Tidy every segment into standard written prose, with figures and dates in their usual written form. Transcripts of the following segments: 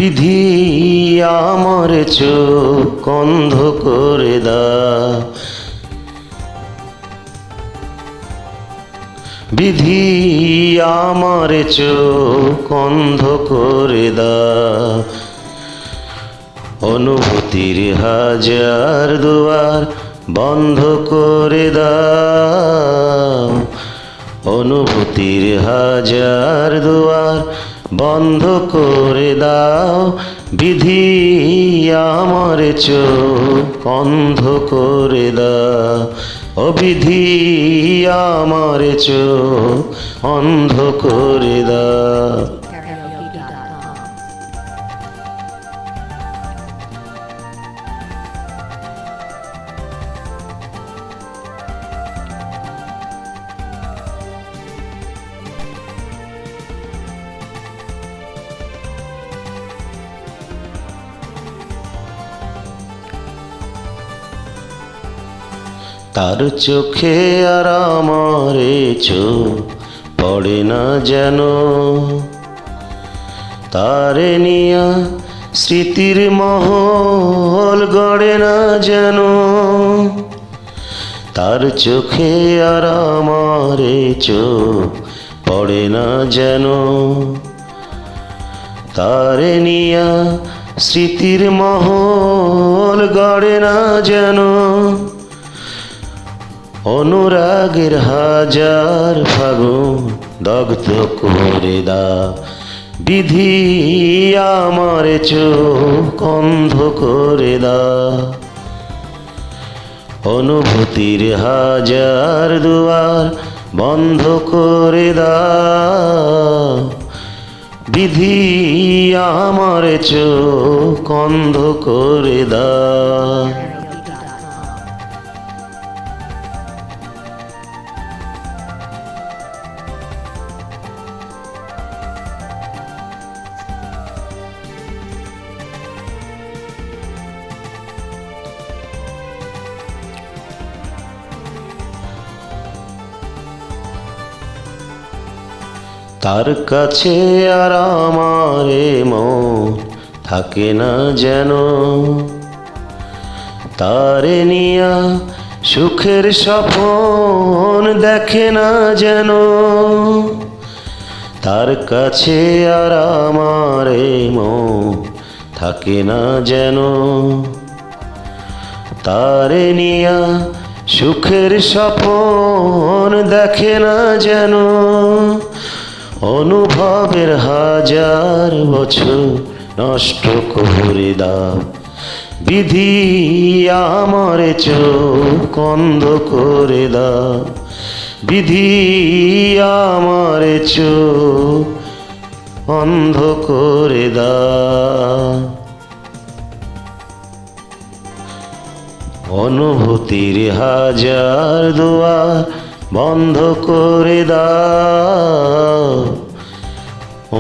বিধি আমার চোখ অন্ধ করে দাও, বিধি আমার চোখ অন্ধ করে দাও। অনুভূতির হাজার দুয়ার বন্ধ করে দাও, অনুভূতির হাজার দুয়ার বন্ধ করে দাও। বিধি আমার চোখ অন্ধ করে দাও, ও বিধি আমার চোখ অন্ধ করে দাও। তার চোখে আর আমার চোখ পড়ে না যেন, তারে নিয়া স্মৃতির মহল গড়ে না যেন। তার চোখে আর আমার চোখ পড়ে না যেন, তারে নিয়া স্মৃতির মহল গড়ে না যেন। অনুরাগের হাজার ফাগুন দগ্ধ করে দাও, বিধি আমার চোখ অন্ধ করে দাও। অনুভূতির হাজার দুয়ার বন্ধ করে দাও, বিধি আমার চোখ অন্ধ করে দাও। তার কাছে আর আমার মন থাকে না যেন, তারে নিয়া সুখের স্বপ্ন দেখে না যেন। তার কাছে আর আমার মন থাকে না যেন, তারে নিয়া সুখের স্বপ্ন দেখে না যেন। অনুভবের হাজার বছর নষ্ট করে দাও, বিধি আমার চোখ অন্ধ করে দাও। বিধি আমার চোখ অন্ধ করে দাও। অনুভূতির হাজার দুয়ার বন্ধ করে দাও,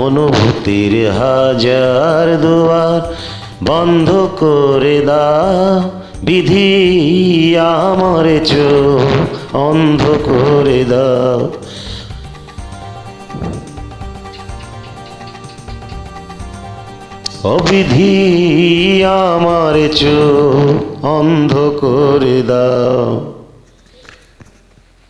অনুভূতির হাজার দুয়ার বন্ধ করে দাও। বিধি আমার চোখ অন্ধ করে দাও। ও বিধি আমার চোখ অন্ধ করে দাও।